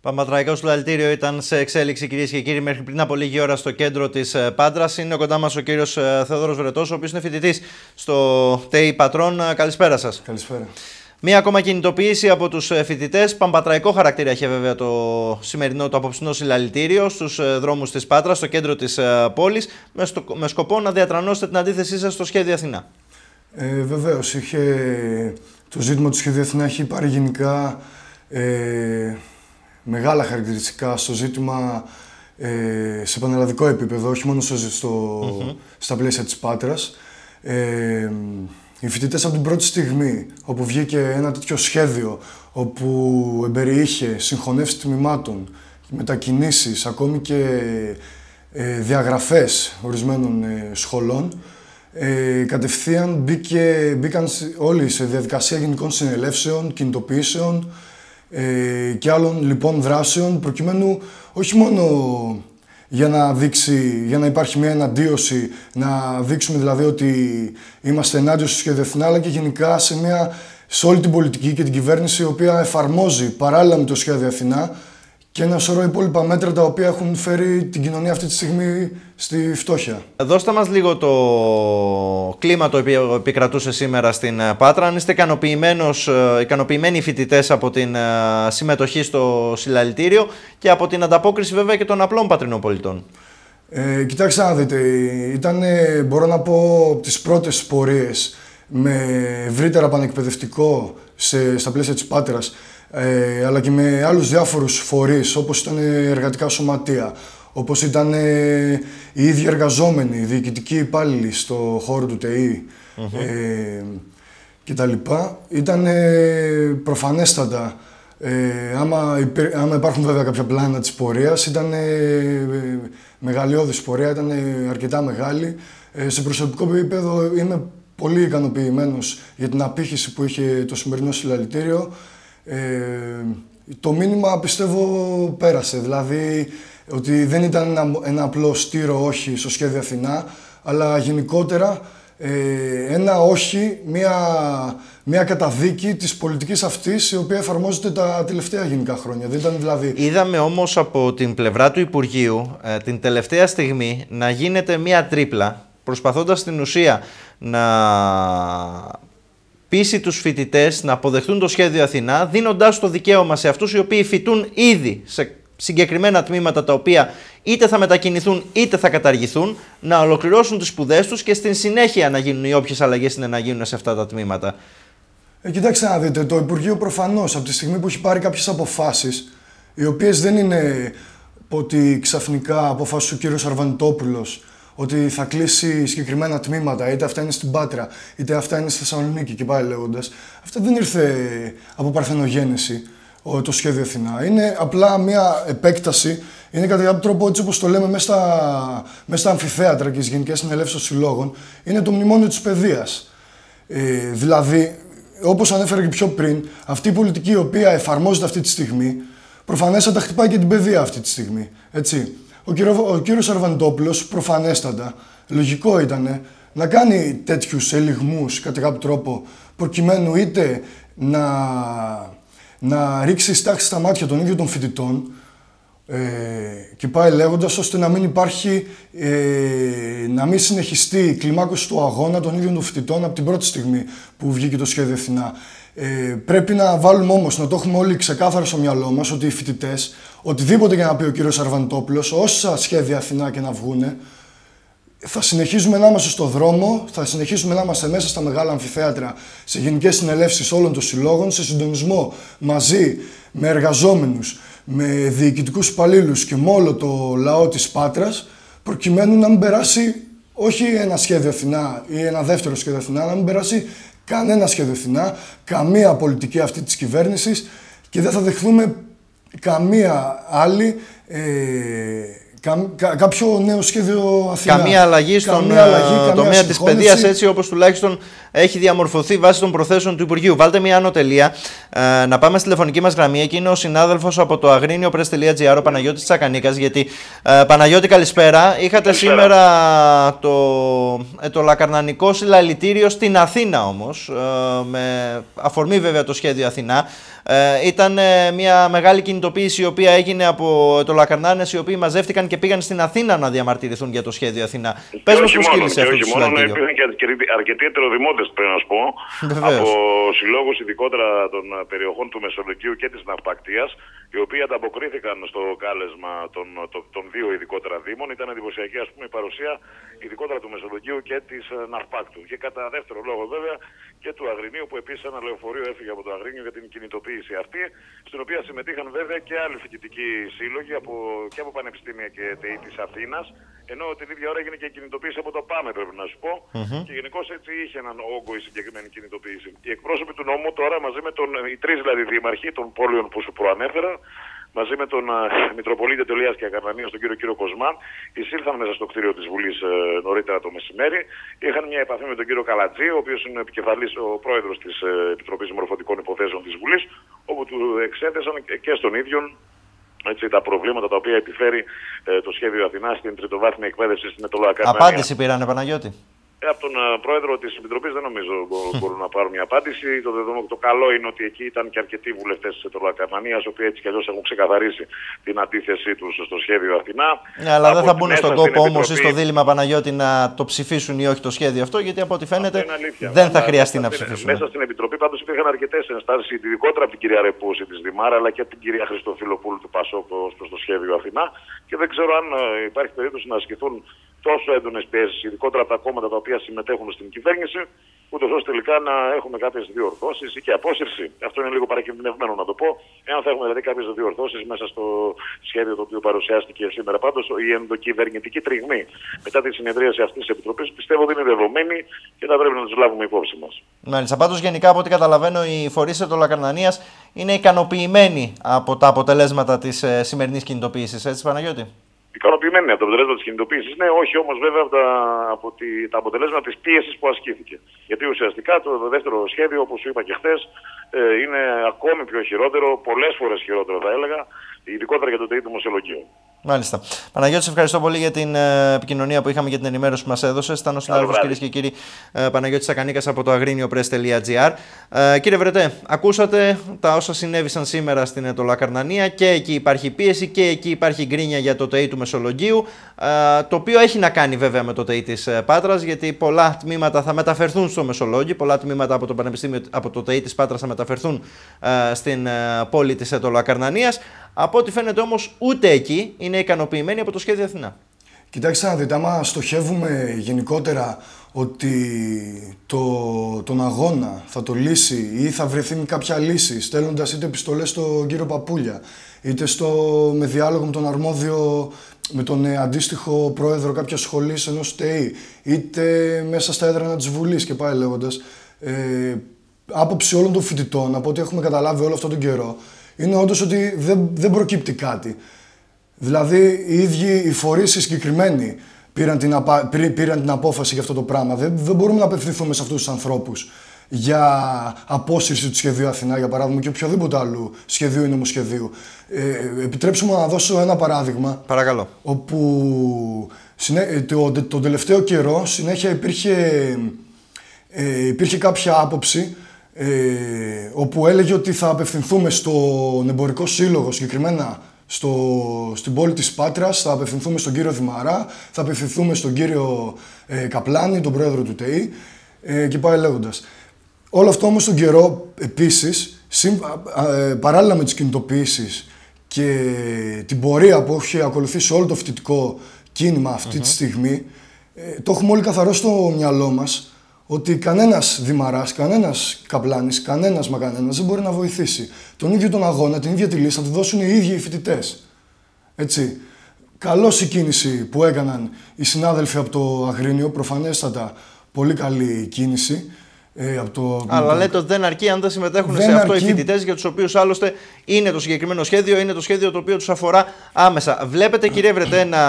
Παμπατραϊκό συλλαλητήριο ήταν σε εξέλιξη, κυρίες και κύριοι, μέχρι πριν από λίγη ώρα στο κέντρο της Πάντρας. Είναι κοντά μας ο κύριος Θεόδωρος Βρετός, ο οποίος είναι φοιτητής στο ΤΕΙ Πατρών. Καλησπέρα σας. Καλησπέρα. Μία ακόμα κινητοποίηση από τους φοιτητές. Παμπατραϊκό χαρακτήρα είχε βέβαια το σημερινό, το απόψινό συλλαλητήριο στους δρόμους της Πάτρας, στο κέντρο της πόλης, με σκοπό να διατρανώσετε την αντίθεσή σας στο Σχέδιο Αθηνά. Βεβαίως, το ζήτημα του Σχέδιου Αθηνά έχει πάρει γενικά μεγάλα χαρακτηριστικά στο ζήτημα σε πανελλαδικό επίπεδο, όχι μόνο στα πλαίσια της Πάτρας. Οι φοιτητές από την πρώτη στιγμή, όπου βγήκε ένα τέτοιο σχέδιο, όπου εμπεριείχε συγχωνεύσεις τμήματων, μετακινήσεις, ακόμη και διαγραφές ορισμένων σχολών, κατευθείαν μπήκαν όλοι σε διαδικασία γενικών συνελεύσεων, κινητοποιήσεων και άλλων λοιπόν δράσεων, προκειμένου όχι μόνο για να υπάρχει μια εναντίωση, να δείξουμε δηλαδή ότι είμαστε ενάντια στο Σχέδιο Αθηνά, αλλά και γενικά σε όλη την πολιτική και την κυβέρνηση, η οποία εφαρμόζει παράλληλα με το Σχέδιο Αθηνά και ένα σωρό υπόλοιπα μέτρα τα οποία έχουν φέρει την κοινωνία αυτή τη στιγμή στη φτώχεια. Δώστε μας λίγο το κλίμα το οποίο επικρατούσε σήμερα στην Πάτρα. Αν είστε ικανοποιημένοι οι φοιτητές από την συμμετοχή στο συλλαλητήριο και από την ανταπόκριση βέβαια και των απλών πατρινών πολιτών. Κοιτάξτε να δείτε, μπορώ να πω, από τις πρώτες πορείες με ευρύτερα πανεκπαιδευτικό στα πλαίσια της Πάτρας, αλλά και με άλλους διάφορους φορείς, όπως ήταν εργατικά σωματεία, όπως ήταν οι ίδιοι εργαζόμενοι, οι διοικητικοί υπάλληλοι στο χώρο του ΤΕΙ κτλ. Ήταν προφανέστατα, άμα υπάρχουν βέβαια κάποια πλάνα της πορείας, ήταν μεγαλειώδης πορεία, ήταν αρκετά μεγάλη. Σε προσωπικό επίπεδο είμαι πολύ ικανοποιημένος για την απήχηση που είχε το σημερινό συλλαλητήριο. Το μήνυμα πιστεύω πέρασε, δηλαδή ότι δεν ήταν ένα απλό στήρο όχι στο Σχέδιο Αθηνά, αλλά γενικότερα ένα όχι, μια καταδίκη της πολιτικής αυτής, η οποία εφαρμόζεται τα τελευταία γενικά χρόνια. Δεν ήταν δηλαδή... Είδαμε όμως από την πλευρά του Υπουργείου την τελευταία στιγμή να γίνεται μια τρίπλα, προσπαθώντας στην ουσία να πείσει τους φοιτητές να αποδεχτούν το Σχέδιο Αθηνά, δίνοντάς το δικαίωμα σε αυτούς οι οποίοι φοιτούν ήδη σε συγκεκριμένα τμήματα, τα οποία είτε θα μετακινηθούν είτε θα καταργηθούν, να ολοκληρώσουν τις σπουδές τους και στην συνέχεια να γίνουν οι όποιες αλλαγές είναι να γίνουν σε αυτά τα τμήματα. Κοιτάξτε να δείτε, το Υπουργείο προφανώς από τη στιγμή που έχει πάρει κάποιες αποφάσεις, οι οποίες δεν είναι ότι ξαφνικά αποφάσισε ο κ. Αρβανιτόπουλος ότι θα κλείσει συγκεκριμένα τμήματα, είτε αυτά είναι στην Πάτρα, είτε αυτά είναι στη Θεσσαλονίκη και πάει λέγοντας. Αυτό δεν ήρθε από παρθενογέννηση το Σχέδιο Αθηνά. Είναι απλά μια επέκταση, είναι κατά κάποιο τρόπο, έτσι όπως το λέμε μέσα στα αμφιθέατρα και στις γενικές συνελεύσεις των συλλόγων, είναι το μνημόνιο της παιδείας. Δηλαδή, όπως ανέφερα και πιο πριν, αυτή η πολιτική η οποία εφαρμόζεται αυτή τη στιγμή, προφανέστατα χτυπάει και την παιδεία αυτή τη στιγμή. Έτσι. Ο κύριος Αρβανιτόπουλος, προφανέστατα, λογικό ήταν να κάνει τέτοιους ελιγμούς κατά κάποιο τρόπο, προκειμένου είτε να ρίξει στάξη στα μάτια των ίδιων των φοιτητών και πάει λέγοντας, ώστε να μην υπάρχει, να μην συνεχιστεί η κλιμάκωση του αγώνα των ίδιων των φοιτητών από την πρώτη στιγμή που βγήκε το Σχέδιο Αθηνά. Πρέπει να βάλουμε όμως, να το έχουμε όλοι ξεκάθαρα στο μυαλό μας, ότι οι φοιτητές, οτιδήποτε για να πει ο κύριος Αρβανιτόπουλος, όσα Σχέδια Αθηνά και να βγούνε, θα συνεχίζουμε να είμαστε στο δρόμο, θα συνεχίσουμε να είμαστε μέσα στα μεγάλα αμφιθέατρα, σε γενικές συνελεύσεις όλων των συλλόγων, σε συντονισμό μαζί με εργαζόμενους, με διοικητικούς υπαλλήλους και με όλο το λαό της Πάτρας, προκειμένου να μην περάσει όχι ένα Σχέδιο Αθηνά ή ένα δεύτερο Σχέδιο Αθηνά, να μην περάσει κανένα Σχέδιο Αθηνά, καμία πολιτική αυτή της κυβέρνησης, και δεν θα δεχθούμε καμία άλλη, κάποιο νέο Σχέδιο Αθηνά. Καμία αλλαγή στον τομέα της παιδείας, έτσι όπως τουλάχιστον έχει διαμορφωθεί βάσει των προθέσεων του Υπουργείου. Βάλτε μια άνω τελεία. Να πάμε στη τηλεφωνική μας γραμμή. Εκεί είναι ο συνάδελφος από το agriniopress.gr, ο Παναγιώτης Τσακανίκας. Γιατί, Παναγιώτη, καλησπέρα. Είχατε σήμερα το λακαρνανικό συλλαλητήριο στην Αθήνα όμως, με αφορμή βέβαια το Σχέδιο Αθηνά. Ήταν μια μεγάλη κινητοποίηση η οποία έγινε από το Λακαρνάνες, οι οποίοι μαζεύτηκαν και πήγαν στην Αθήνα να διαμαρτυρηθούν για το σχέδιο Αθηνά. Πες μας πώς κύλησε αυτό το συλλαλητήριο. Υπήρχαν και αρκετοί ετεροδημότες, πρέπει να σου πω, από συλλόγους ειδικότερα των περιοχών του Μεσολογγίου και της Ναυπακτίας, οι οποίοι ανταποκρίθηκαν στο κάλεσμα των δύο ειδικότερα δήμων. Ήταν εντυπωσιακή, ας πούμε, η παρουσία ειδικότερα του Μεσολογγίου και της Ναυπάκτου. Και κατά δεύτερο λόγο, βέβαια, και του Αγρινίου, που επίσης ένα λεωφορείο έφυγε από το Αγρίνιο για την κινητοποίηση αυτή, στην οποία συμμετείχαν βέβαια και άλλοι φοιτητικοί σύλλογοι και από πανεπιστήμια και ΤΕΗ της Αθήνας. Ενώ την ίδια ώρα έγινε και η κινητοποίηση από το ΠΑΜΕ, πρέπει να σου πω. Και γενικώς έτσι είχε έναν όγκο η συγκεκριμένη κινητοποίηση. Οι εκπρόσωποι του νομού τώρα, μαζί με οι τρεις δηλαδή δήμαρχοι των πόλεων που σου προανέφερα, μαζί με τον Μητροπολίτη Τελείας και Ακαρνανίας, τον κύριο Κοσμάν, εισήλθαν μέσα στο κτίριο της Βουλής νωρίτερα το μεσημέρι. Είχαν μια επαφή με τον κύριο Καλατζή, ο οποίος είναι επικεφαλής, ο πρόεδρος της Επιτροπής Μορφωτικών Υποθέσεων της Βουλής, όπου του εξέθεσαν και στον ίδιο τα προβλήματα τα οποία επιφέρει το σχέδιο Αθηνά στην τριτοβάθμια εκπαίδευση στην Ετωλοακαρνανία. Απάντηση πήρανε, Παναγιώτη? Από τον πρόεδρο της Επιτροπής δεν νομίζω μπορούν να πάρουν μια απάντηση. Το καλό είναι ότι εκεί ήταν και αρκετοί βουλευτές της Ετωλοακαρνανίας, οι οποίοι έτσι κι αλλιώς έχουν ξεκαθαρίσει την αντίθεσή τους στο σχέδιο Αθηνά. Ναι, αλλά δεν θα μπουν στον κόπο όμως ή στο δίλημμα, Παναγιώτη, να το ψηφίσουν ή όχι το σχέδιο αυτό, γιατί από ό,τι φαίνεται δεν θα χρειαστεί να ψηφίσουν. Μέσα στην Επιτροπή πάντως υπήρχαν αρκετές ενστάσεις, ειδικότερα από την κυρία Ρεπούση της Δημάρα, αλλά και από την κυρία Χριστοφιλοπούλου του Πασόκ προς το σχέδιο Αθηνά. Και δεν ξέρω αν υπάρχει περίπτωση να ασκηθούν τόσο έντονες πιέσεις, ειδικότερα από τα κόμματα τα οποία συμμετέχουν στην κυβέρνηση, ούτως ώστε τελικά να έχουμε κάποιες διορθώσεις ή και απόσυρση. Αυτό είναι λίγο παρακινδυνευμένο να το πω. Εάν θα έχουμε δηλαδή κάποιες διορθώσεις μέσα στο σχέδιο το οποίο παρουσιάστηκε σήμερα. Πάντως η ενδοκυβερνητική τριγμή μετά τη συνεδρίαση αυτής της Επιτροπής πιστεύω ότι είναι δεδομένη και θα πρέπει να τους λάβουμε υπόψη μας. Μάλιστα. Πάντως γενικά από ό,τι καταλαβαίνω οι φορείς Ετωλοακαρνανίας είναι ικανοποιημένοι από τα αποτελέσματα της σημερινής κινητοποίησης, έτσι Παναγιώτη? Ικανοποιημένοι από τα αποτελέσματα της κινητοποίησης, ναι, όχι όμως βέβαια από τα αποτελέσματα της πίεσης που ασκήθηκε. Γιατί ουσιαστικά το δεύτερο σχέδιο, όπως σου είπα και χθες, είναι ακόμη πιο χειρότερο, πολλές φορές χειρότερο θα έλεγα, ειδικότερα για το ΤΕΗ του Μεσολογγίου. Μάλιστα. Παναγιώτη, σε ευχαριστώ πολύ για την επικοινωνία που είχαμε και την ενημέρωση που μας έδωσες. Ήταν ο συνάδελφος, κυρίες και κύριοι, Παναγιώτης Σακανίκας από το agriniopress.gr. Κύριε Βρετέ, ακούσατε τα όσα συνέβησαν σήμερα στην Ετωλοακαρνανία. Και εκεί υπάρχει πίεση και εκεί υπάρχει γκρίνια για το ΤΕΗ του Μεσολογγίου. Το οποίο έχει να κάνει βέβαια με το ΤΕΗ της Πάτρας, γιατί πολλά τμήματα θα μεταφερθούν στο Μεσολόγγι. Πολλά τμήματα από το Πανεπιστήμιο, από το ΤΕΗ της Πάτρας θα μεταφερθούν στην πόλη της Ετωλοακαρνανίας. Από ό,τι φαίνεται όμως ούτε εκεί είναι ικανοποιημένοι από το σχέδιο Αθηνά. Κοιτάξτε να δείτε, άμα στοχεύουμε γενικότερα ότι τον αγώνα θα το λύσει ή θα βρεθεί κάποια λύση στέλνοντας είτε επιστολές στον κύριο Παπούλια, είτε με διάλογο με τον αρμόδιο, με τον αντίστοιχο πρόεδρο κάποιας σχολής ενός ΤΕΗ, είτε μέσα στα έδρανα της Βουλής και πάει λέγοντας, άποψη όλων των φοιτητών, από ό,τι έχουμε καταλάβει όλο αυτόν τον καιρό, είναι όντως ότι δεν προκύπτει κάτι. Δηλαδή, οι ίδιοι οι φορείς οι συγκεκριμένοι πήραν την απόφαση για αυτό το πράγμα. Δεν μπορούμε να απευθυνθούμε σε αυτούς τους ανθρώπους για απόσυρση του σχεδίου Αθηνά, για παράδειγμα, και οποιοδήποτε άλλου σχεδίου ή νομοσχεδίου. Επιτρέψτε μου να δώσω ένα παράδειγμα. Παρακαλώ. Όπου τον τελευταίο καιρό συνέχεια υπήρχε κάποια άποψη όπου έλεγε ότι θα απευθυνθούμε στον εμπορικό σύλλογο, συγκεκριμένα στην πόλη της Πάτρας, θα απευθυνθούμε στον κύριο Δημαρά, θα απευθυνθούμε στον κύριο Καπλάνη, τον πρόεδρο του ΤΕΗ, και πάει λέγοντας. Όλο αυτό όμως τον καιρό, επίσης, παράλληλα με τις κινητοποιήσεις και την πορεία που έχει ακολουθήσει όλο το φοιτητικό κίνημα αυτή τη στιγμή, το έχουμε όλοι καθαρό στο μυαλό μας, ότι κανένας Δημαράς, κανένας Καπλάνης, κανένας δεν μπορεί να βοηθήσει. Τον ίδιο τον αγώνα, την ίδια τη λύση θα του δώσουν οι ίδιοι οι φοιτητές. Έτσι. Καλώς η κίνηση που έκαναν οι συνάδελφοι από το Αγρίνιο, προφανέστατα πολύ καλή κίνηση. Αλλά λέτε ότι δεν αρκεί αν δεν συμμετέχουν σε αυτό οι φοιτητές, για τους οποίους άλλωστε είναι το συγκεκριμένο σχέδιο, είναι το σχέδιο το οποίο τους αφορά άμεσα. Βλέπετε, κύριε Βρετέ, να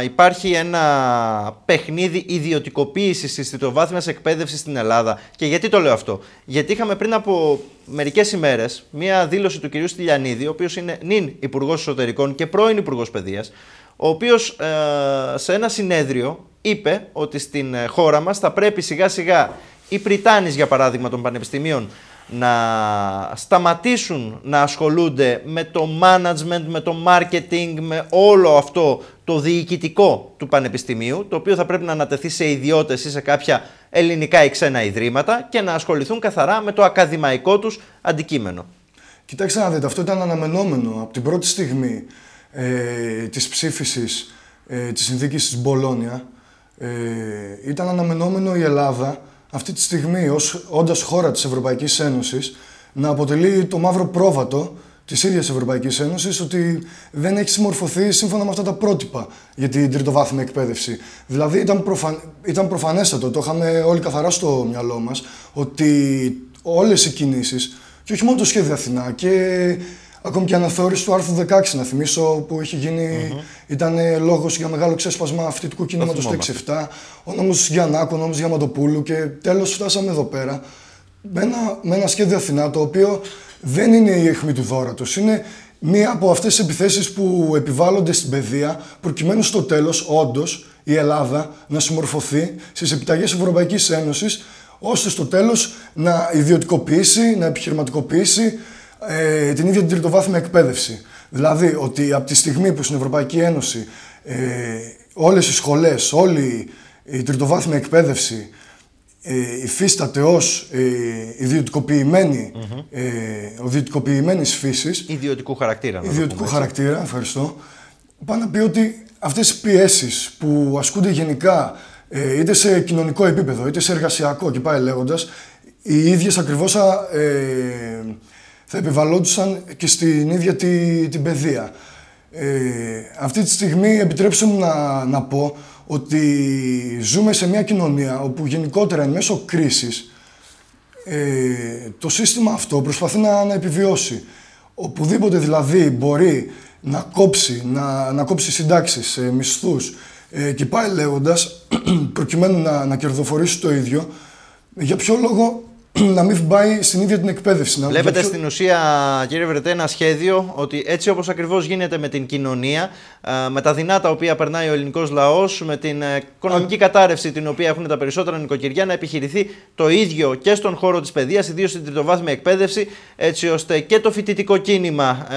υπάρχει ένα παιχνίδι ιδιωτικοποίησης της τριτοβάθμιας εκπαίδευσης στην Ελλάδα. Και γιατί το λέω αυτό? Γιατί είχαμε πριν από μερικές ημέρες μία δήλωση του κυρίου Στυλιανίδη, ο οποίος είναι νυν Υπουργός Εσωτερικών και πρώην Υπουργός Παιδείας, ο οποίος σε ένα συνέδριο είπε ότι στην χώρα μας θα πρέπει σιγά σιγά οι πριτάνεις, για παράδειγμα, των πανεπιστημίων να σταματήσουν να ασχολούνται με το management, με το marketing, με όλο αυτό το διοικητικό του πανεπιστημίου, το οποίο θα πρέπει να ανατεθεί σε ιδιώτες ή σε κάποια ελληνικά ή ξένα ιδρύματα και να ασχοληθούν καθαρά με το ακαδημαϊκό τους αντικείμενο. Κοιτάξτε να δείτε, αυτό ήταν αναμενόμενο από την πρώτη στιγμή της ψήφισης της συνθήκης της Μπολόνια. Ήταν αναμενόμενο η Ελλάδα αυτή τη στιγμή, όντας χώρα της Ευρωπαϊκής Ένωσης, να αποτελεί το μαύρο πρόβατο της ίδιας Ευρωπαϊκής Ένωσης ότι δεν έχει συμμορφωθεί σύμφωνα με αυτά τα πρότυπα για την τριτοβάθμια εκπαίδευση. Δηλαδή ήταν προφανέστατο, το είχαμε όλοι καθαρά στο μυαλό μας, ότι όλες οι κινήσεις, και όχι μόνο το Σχέδιο Αθηνά, και ακόμη και η αναθεώρηση του άρθρου 16, να θυμίσω, που είχε γίνει, ήταν λόγος για μεγάλο ξέσπασμα φοιτητικού κινήματος το 6-7, ο νόμος Γιαννάκου, ο νόμος Διαμαντοπούλου, και τέλος φτάσαμε εδώ πέρα με ένα Σχέδιο Αθηνά, το οποίο δεν είναι η αιχμή του δώρατος. Είναι μία από αυτές τις επιθέσεις που επιβάλλονται στην παιδεία, προκειμένου στο τέλος, όντως, η Ελλάδα να συμμορφωθεί στις επιταγές της Ευρωπαϊκής Ένωσης, ώστε στο τέλος να ιδιωτικοποιήσει, να επιχειρηματικοποιήσει την ίδια την τριτοβάθμια εκπαίδευση. Δηλαδή, ότι από τη στιγμή που στην Ευρωπαϊκή Ένωση όλες οι σχολές, όλη η τριτοβάθμια εκπαίδευση υφίσταται ως ιδιωτικοποιημένης φύσης. Ιδιωτικού χαρακτήρα. Ιδιωτικού χαρακτήρα, ευχαριστώ. Πάνω να πει ότι αυτές οι πιέσεις που ασκούνται γενικά, είτε σε κοινωνικό επίπεδο, είτε σε εργασιακό και πάει λέγοντας, οι ίδιες ακριβώς θα επιβαλλόντουσαν και στην ίδια την παιδεία. Αυτή τη στιγμή επιτρέψτε μου να πω ότι ζούμε σε μια κοινωνία όπου γενικότερα εν μέσω κρίσης το σύστημα αυτό προσπαθεί να επιβιώσει. Οπουδήποτε δηλαδή μπορεί να κόψει συντάξεις, μισθούς και πάει λέγοντας, προκειμένου να κερδοφορήσει το ίδιο, για ποιο λόγο να μην πάει στην ίδια την εκπαίδευση. Βλέπετε στην ουσία, κύριε Βρετέ, ένα σχέδιο ότι έτσι όπως ακριβώς γίνεται με την κοινωνία, με τα δεινά τα οποία περνάει ο ελληνικός λαός, με την οικονομική κατάρρευση την οποία έχουν τα περισσότερα νοικοκυριά, να επιχειρηθεί το ίδιο και στον χώρο της παιδείας, ιδίως στην τριτοβάθμια εκπαίδευση, έτσι ώστε και το φοιτητικό κίνημα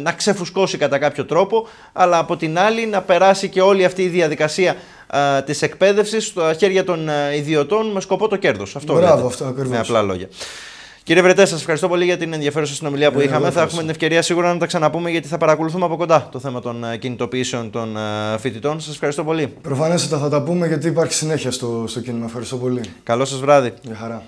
να ξεφουσκώσει κατά κάποιο τρόπο, αλλά από την άλλη να περάσει και όλη αυτή η διαδικασία της εκπαίδευσης στα χέρια των ιδιωτών με σκοπό το κέρδος. Αυτό με απλά λόγια. Κύριε Βρετέ, σας ευχαριστώ πολύ για την ενδιαφέρουσα συνομιλία που είχαμε. Θα έχουμε την ευκαιρία σίγουρα να τα ξαναπούμε, γιατί θα παρακολουθούμε από κοντά το θέμα των κινητοποιήσεων των φοιτητών. Σας ευχαριστώ πολύ. Προφανέστατα θα τα πούμε, γιατί υπάρχει συνέχεια στο κίνημα. Ευχαριστώ πολύ. Καλό σας βράδυ. Γεια χαρά.